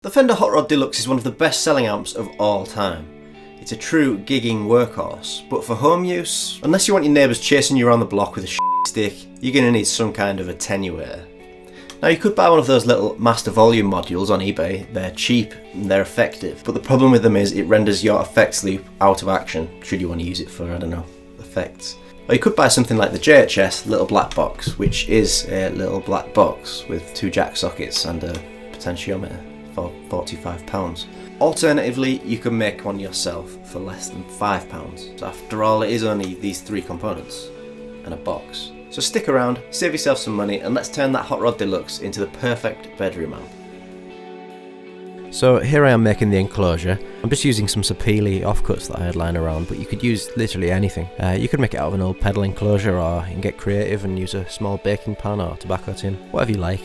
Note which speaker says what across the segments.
Speaker 1: The Fender Hot Rod Deluxe is one of the best selling amps of all time. It's a true gigging workhorse, but for home use, unless you want your neighbours chasing you around the block with a stick, you're going to need some kind of attenuator. Now you could buy one of those little master volume modules on eBay. They're cheap and they're effective, but the problem with them is it renders your effects loop out of action should you want to use it for, I don't know, effects. Or you could buy something like the JHS little black box, which is a little black box with 2 jack sockets and a potentiometer for £45. Alternatively, you can make one yourself for less than £5. So after all, it is only these 3 components and a box. So stick around, save yourself some money, and let's turn that Hot Rod Deluxe into the perfect bedroom amp. So here I am making the enclosure. I'm just using some Sapele offcuts that I had lying around, but you could use literally anything. You could make it out of an old pedal enclosure, or you can get creative and use a small baking pan or tobacco tin, whatever you like.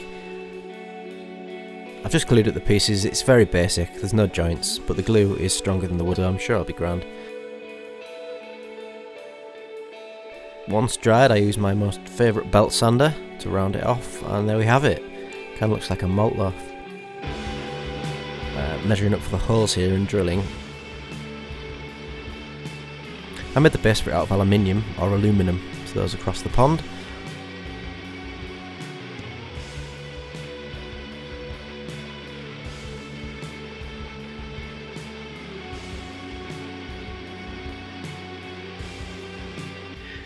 Speaker 1: I've just glued up the pieces. It's very basic, there's no joints, but the glue is stronger than the wood, so I'm sure it'll be grand. Once dried, I use my most favourite belt sander to round it off, and there we have it. Kind of looks like a malt loaf. Measuring up for the holes here and drilling. I made the base for it out of aluminium or aluminum to those across the pond.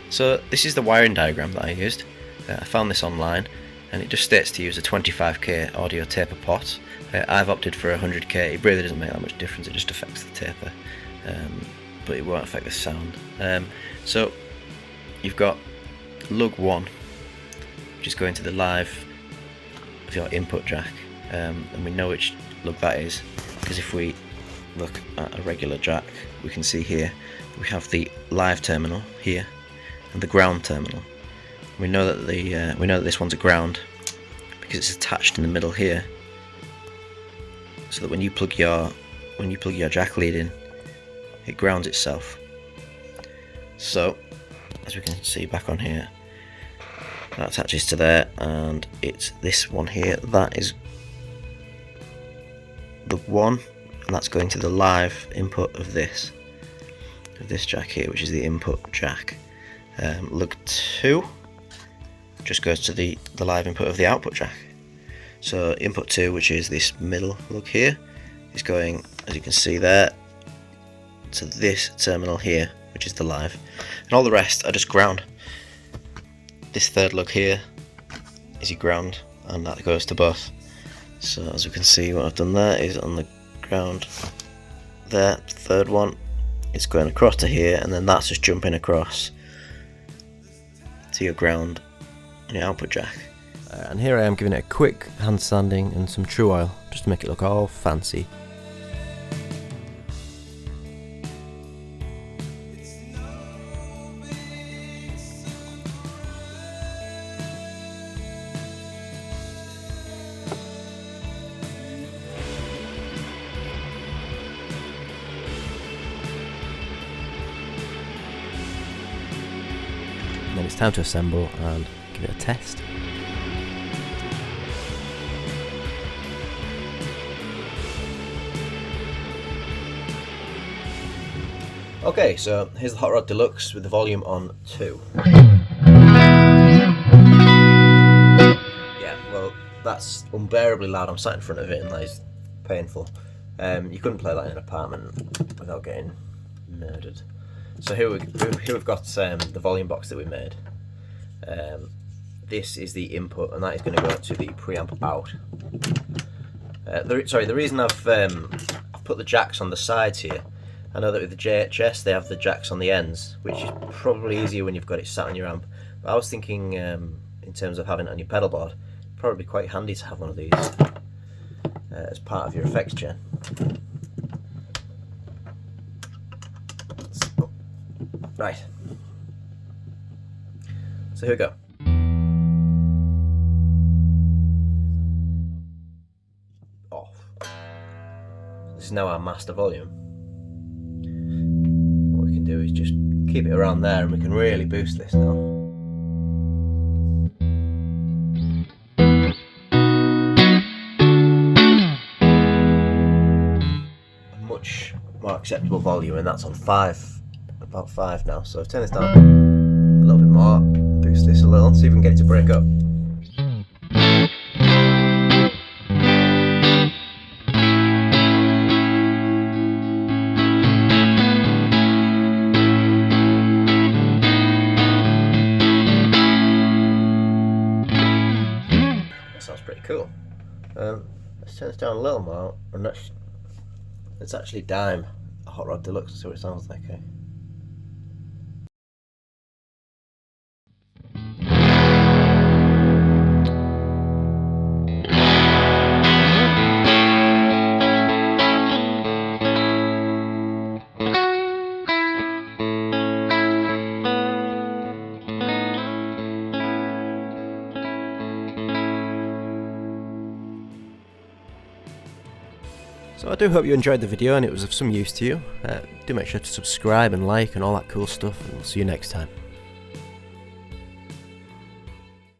Speaker 1: So this is the wiring diagram that I used. I found this online, and it just states to use a 25k audio taper pot. I've opted for 100k. It really doesn't make that much difference, it just affects the taper, but it won't affect the sound. So you've got lug 1, which is going to the live of your input jack, and we know which lug that is because if we look at a regular jack, we can see here we have the live terminal here and the ground terminal. We know that this one's a ground because it's attached in the middle here, so that when you plug your jack lead in, it grounds itself. So as we can see back on here, that attaches to there, and it's this one here that is the one, and that's going to the live input of this jack here, which is the input jack. Lug 2 just goes to the live input of the output jack. So input 2, which is this middle lug here, is going, as you can see there, to this terminal here, which is the live, and all the rest are just ground. This third lug here is your ground, and that goes to both. So as we can see, what I've done there is on the ground there, the third one, it's going across to here, and then that's just jumping across to your ground and your output jack. And here I am giving it a quick hand sanding and some true oil just to make it look all fancy. And then it's time to assemble and give it a test. Okay, so here's the Hot Rod Deluxe with the volume on 2. Yeah, well, that's unbearably loud. I'm sat in front of it and that is painful. You couldn't play that in an apartment without getting murdered. So here we've got the volume box that we made. This is the input, and that is going to go to the preamp out. The reason I've put the jacks on the sides here, I know that with the JHS they have the jacks on the ends, which is probably easier when you've got it sat on your amp. But I was thinking in terms of having it on your pedalboard, probably quite handy to have one of these as part of your effects chain. Right, so here we go. Off. This is now our master volume. What we can do is just keep it around there, and we can really boost this now. much more acceptable volume, and that's on 5, about 5 now. So turn this down a little bit more, boost this a little, see if we can get it to break up. Sounds pretty cool. Let's turn this down a little more, and let's actually dime a Hot Rod Deluxe and see what it sounds like. Okay. So I do hope you enjoyed the video and it was of some use to you. Do make sure to subscribe and like and all that cool stuff, and we'll see you next time.